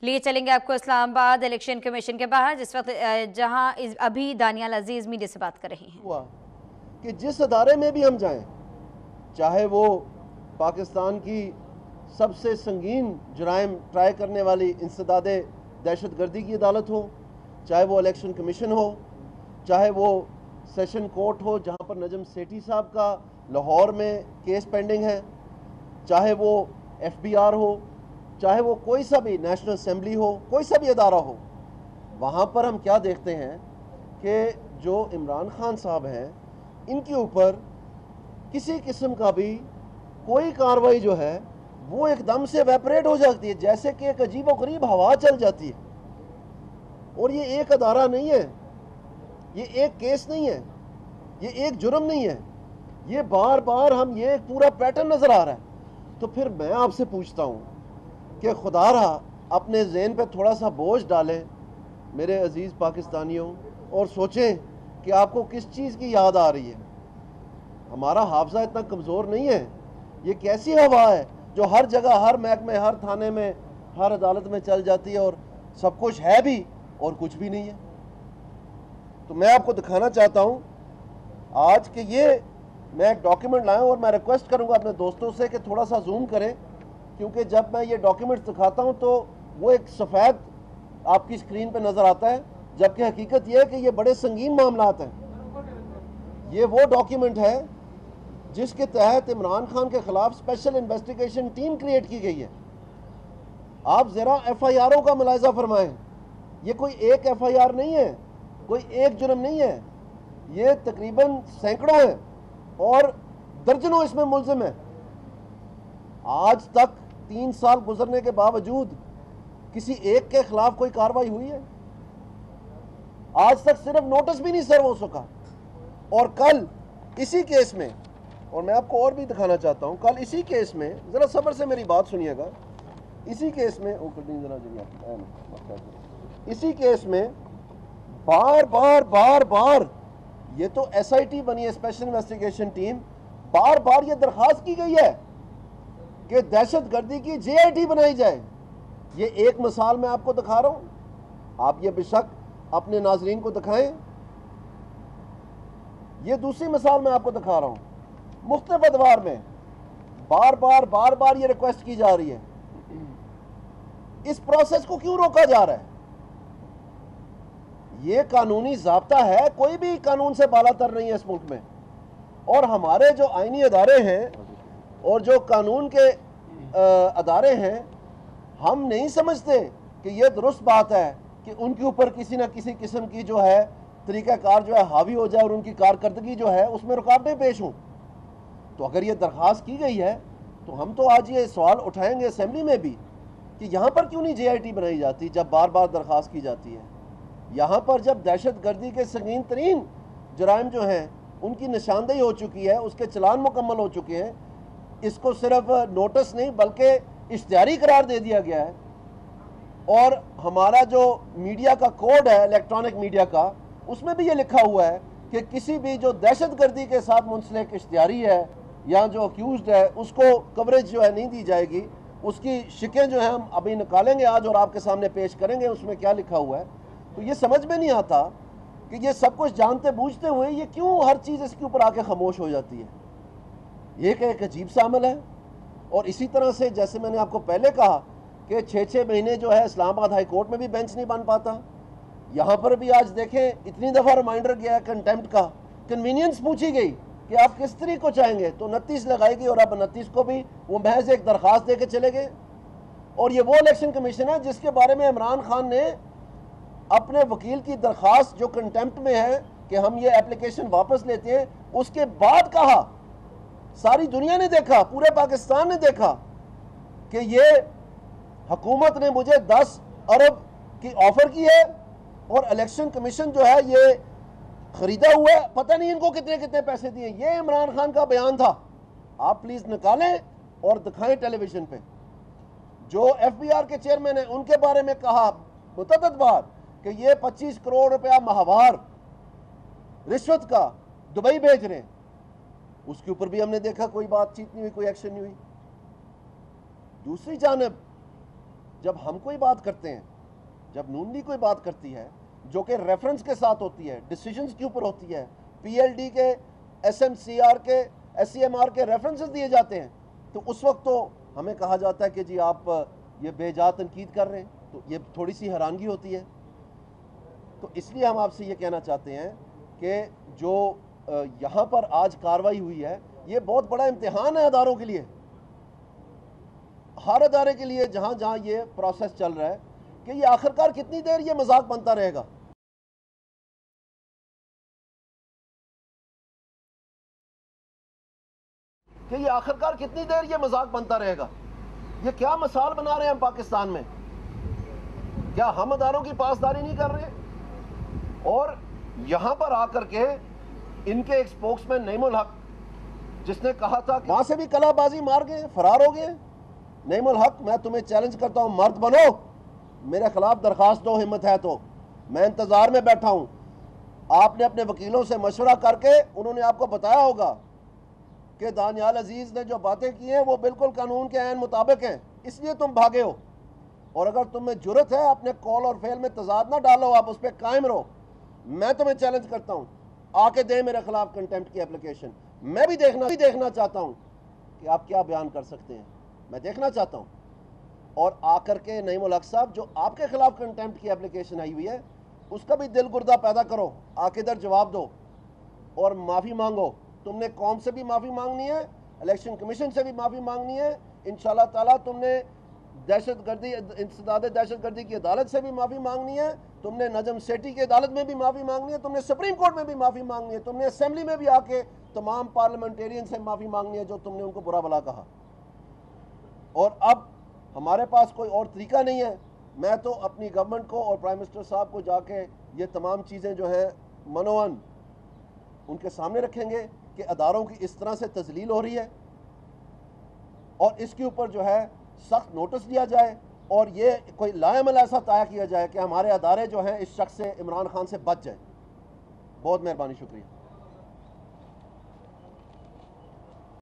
لیے چلیں گے آپ کو اسلام آباد الیکشن کمیشن کے باہر، جس وقت جہاں ابھی دانیال عزیز میڈیا سے بات کر رہی ہیں کہ جس ادارے میں بھی ہم جائیں، چاہے وہ پاکستان کی سب سے سنگین جرائم ٹرائی کرنے والی انسداد دہشت گردی کی عدالت ہو، چاہے وہ الیکشن کمیشن ہو، چاہے وہ سیشن کورٹ ہو جہاں پر نجم سیٹھی صاحب کا لاہور میں کیس پینڈنگ ہے، چاہے وہ ایف بی آر ہو، چاہے وہ کوئی سا بھی نیشنل اسمبلی ہو، کوئی سا بھی ادارہ ہو، وہاں پر ہم کیا دیکھتے ہیں کہ جو عمران خان صاحب ہیں ان کے اوپر کسی قسم کا بھی کوئی کارروائی جو ہے وہ ایک دم سے ویپریٹ ہو جاتی ہے، جیسے کہ ایک عجیب و غریب ہوا چل جاتی ہے۔ اور یہ ایک ادارہ نہیں ہے، یہ ایک کیس نہیں ہے، یہ ایک جرم نہیں ہے، یہ بار بار ہم یہ ایک پورا پیٹرن نظر آ رہا ہے۔ تو پھر میں آپ سے پوچھتا ہوں کہ خدا رہا اپنے ذہن پہ تھوڑا سا بوجھ ڈالیں میرے عزیز پاکستانیوں، اور سوچیں کہ آپ کو کس چیز کی یاد آ رہی ہے۔ ہمارا حافظہ اتنا کمزور نہیں ہے، یہ کیسی ہوا ہے جو ہر جگہ، ہر محکمے، ہر تھانے میں، ہر عدالت میں چل جاتی ہے اور سب کچھ ہے بھی اور کچھ بھی نہیں ہے۔ تو میں آپ کو دکھانا چاہتا ہوں آج کہ یہ میں ایک ڈاکیومنٹ لایا ہوں، اور میں ریکویسٹ کروں گا اپنے دوستوں سے کہ تھوڑا سا زوم کریں، کیونکہ جب میں یہ ڈاکیومنٹ دکھاتا ہوں تو وہ ایک سفید آپ کی اسکرین پہ نظر آتا ہے، جبکہ حقیقت یہ ہے کہ یہ بڑے سنگین معاملات ہیں۔ یہ وہ ڈاکیومنٹ ہے جس کے تحت عمران خان کے خلاف اسپیشل انویسٹیگیشن ٹیم کریٹ کی گئی ہے۔ آپ ذرا ایف آئی آروں کا ملاحظہ فرمائیں، یہ کوئی ایک ایف آئی آر نہیں ہے، کوئی ایک جرم نہیں ہے، یہ تقریباً سینکڑوں ہیں اور درجنوں اس میں ملزم ہیں۔ آج تک 3 سال گزرنے کے باوجود کسی ایک کے خلاف کوئی کارروائی ہوئی ہے؟ آج تک صرف نوٹس بھی نہیں سرو ہو سکا۔ اور کل اسی کیس میں، اور میں آپ کو اور بھی دکھانا چاہتا ہوں، کل اسی کیس میں ذرا صبر سے میری بات سنیے گا، اسی کیس میں اسی کیس میں بار بار بار بار یہ تو ایس آئی ٹی بنی ہے، اسپیشل انویسٹیگیشن ٹیم، بار بار یہ درخواست کی گئی ہے کہ دہشت گردی کی جے آئی ٹی بنائی جائے۔ یہ ایک مثال میں آپ کو دکھا رہا ہوں، آپ یہ بے شک اپنے ناظرین کو دکھائیں۔ یہ دوسری مثال میں آپ کو دکھا رہا ہوں، مختلف ادوار میں بار بار بار بار یہ ریکویسٹ کی جا رہی ہے۔ اس پروسیس کو کیوں روکا جا رہا ہے؟ یہ قانونی ضابطہ ہے، کوئی بھی قانون سے بالا تر نہیں ہے اس ملک میں، اور ہمارے جو آئینی ادارے ہیں اور جو قانون کے ادارے ہیں، ہم نہیں سمجھتے کہ یہ درست بات ہے کہ ان کے اوپر کسی نہ کسی قسم کی جو ہے طریقہ کار جو ہے حاوی ہو جائے اور ان کی کارکردگی جو ہے اس میں رکاوٹیں پیش ہوں۔ تو اگر یہ درخواست کی گئی ہے تو ہم تو آج یہ سوال اٹھائیں گے اسمبلی میں بھی کہ یہاں پر کیوں نہیں جے آئی ٹی بنائی جاتی جب بار بار درخواست کی جاتی ہے؟ یہاں پر جب دہشت گردی کے سنگین ترین جرائم جو ہیں ان کی نشاندہی ہو چکی ہے، اس کے چلان مکمل ہو چکے ہیں، اس کو صرف نوٹس نہیں بلکہ اشتہاری قرار دے دیا گیا ہے، اور ہمارا جو میڈیا کا کوڈ ہے، الیکٹرانک میڈیا کا، اس میں بھی یہ لکھا ہوا ہے کہ کسی بھی جو دہشت گردی کے ساتھ منسلک اشتہاری ہے یا جو اکیوزڈ ہے اس کو کوریج جو ہے نہیں دی جائے گی۔ اس کی شکیں جو ہیں ہم ابھی نکالیں گے آج اور آپ کے سامنے پیش کریں گے، اس میں کیا لکھا ہوا ہے۔ تو یہ سمجھ میں نہیں آتا کہ یہ سب کچھ جانتے بوجھتے ہوئے یہ کیوں ہر چیز اس کے اوپر آ کے خاموش ہو جاتی ہے۔ یہ ایک عجیب سا عمل ہے۔ اور اسی طرح سے جیسے میں نے آپ کو پہلے کہا کہ 6 مہینے جو ہے اسلام آباد ہائی کورٹ میں بھی بینچ نہیں بن پاتا، یہاں پر بھی آج دیکھیں اتنی دفعہ ریمائنڈر گیا ہے کنٹیمپٹ کا، کنوینئنس پوچھی گئی کہ آپ کس طریقے کو چاہیں گے، تو 29 لگائے گی، اور اب 29 کو بھی وہ محض ایک درخواست دے کے چلے گئے۔ اور یہ وہ الیکشن کمیشن ہے جس کے بارے میں عمران خان نے اپنے وکیل کی درخواست جو کنٹیمپٹ میں ہے کہ ہم یہ اپلیکیشن واپس لیتے ہیں، اس کے بعد کہا، ساری دنیا نے دیکھا، پورے پاکستان نے دیکھا کہ یہ حکومت نے مجھے 10 ارب کی آفر کی ہے اور الیکشن کمیشن جو ہے یہ خریدا ہوا ہے، پتہ نہیں ان کو کتنے کتنے پیسے دیے۔ یہ عمران خان کا بیان تھا، آپ پلیز نکالیں اور دکھائیں ٹیلی ویژن پہ۔ جو ایف بی آر کے چیئرمین ہیں ان کے بارے میں کہا متعدد بار کہ یہ 25 کروڑ روپیہ ماہوار رشوت کا دبئی بھیج رہے ہیں، اس کے اوپر بھی ہم نے دیکھا کوئی بات چیت نہیں ہوئی، کوئی ایکشن نہیں ہوئی۔ دوسری جانب جب ہم کوئی بات کرتے ہیں، جب نون لیگ کوئی بات کرتی ہے جو کہ ریفرنس کے ساتھ ہوتی ہے، ڈیسیجنز کے اوپر ہوتی ہے، پی ایل ڈی کے، ایس ایم سی آر کے، ایس سی ایم آر کے ریفرنسز دیے جاتے ہیں، تو اس وقت تو ہمیں کہا جاتا ہے کہ جی آپ یہ بے جا تنقید کر رہے ہیں، تو یہ تھوڑی سی حیرانگی ہوتی ہے۔ تو اس لیے ہم آپ سے یہ کہنا چاہتے ہیں کہ جو یہاں پر آج کارروائی ہوئی ہے، یہ بہت بڑا امتحان ہے اداروں کے لیے، ہر ادارے کے لیے جہاں جہاں یہ پروسیس چل رہا ہے، کہ یہ آخرکار کتنی دیر یہ مذاق بنتا رہے گا۔ کہ یہ آخرکار کتنی دیر یہ مذاق بنتا رہے گا۔ یہ کیا مثال بنا رہے ہیں ہم پاکستان میں؟ کیا ہم اداروں کی پاسداری نہیں کر رہے؟ اور یہاں پر آ کر کے ان کے ایک سپوکس مین نعیم الحق، جس نے کہا تھا کہ وہاں سے بھی کلا بازی مار گئے، فرار ہو گئے۔ نعیم الحق، میں تمہیں چیلنج کرتا ہوں، مرد بنو، میرے خلاف درخواست دو، ہمت ہے تو میں انتظار میں بیٹھا ہوں۔ آپ نے اپنے وکیلوں سے مشورہ کر کے، انہوں نے آپ کو بتایا ہوگا کہ دانیال عزیز نے جو باتیں کی ہیں وہ بالکل قانون کے عین مطابق ہیں، اس لیے تم بھاگے ہو۔ اور اگر تم میں جرت ہے، اپنے قول اور فعل میں تضاد نہ ڈالو، آپ اس پہ قائم رہو۔ میں تمہیں چیلنج کرتا ہوں، آ کے دیں میرے خلاف کنٹیمپٹ کی اپلیکیشن، میں بھی دیکھنا چاہتا ہوں کہ آپ کیا بیان کر سکتے ہیں، میں دیکھنا چاہتا ہوں۔ اور آ کر کے نعیم الحق صاحب، جو آپ کے خلاف کنٹیمپٹ کی اپلیکیشن آئی ہوئی ہے، اس کا بھی دل گردہ پیدا کرو، آ کے ادھر جواب دو اور معافی مانگو۔ تم نے قوم سے بھی معافی مانگنی ہے، الیکشن کمیشن سے بھی معافی مانگنی ہے، انشاءاللہ تعالیٰ تم نے دہشت گردی، انسداد دہشت گردی کی عدالت سے بھی معافی مانگنی ہے، تم نے نجم سیٹھی کی عدالت میں بھی معافی مانگنی ہے، تم نے سپریم کورٹ میں بھی معافی مانگنی ہے، تم نے اسمبلی میں بھی آ کے تمام پارلیمنٹیرین سے معافی مانگنی ہے جو تم نے ان کو برا بھلا کہا۔ اور اب ہمارے پاس کوئی اور طریقہ نہیں ہے، میں تو اپنی گورنمنٹ کو اور پرائم منسٹر صاحب کو جا کے یہ تمام چیزیں جو ہیں منوان ان کے سامنے رکھیں گے کہ اداروں کی اس طرح سے تذلیل ہو رہی ہے، اور اس کے اوپر جو ہے سخت نوٹس لیا جائے، اور یہ کوئی لائحہ ایسا طے کیا جائے کہ ہمارے ادارے جو ہیں اس شخص سے، عمران خان سے بچ جائیں۔ بہت مہربانی، شکریہ۔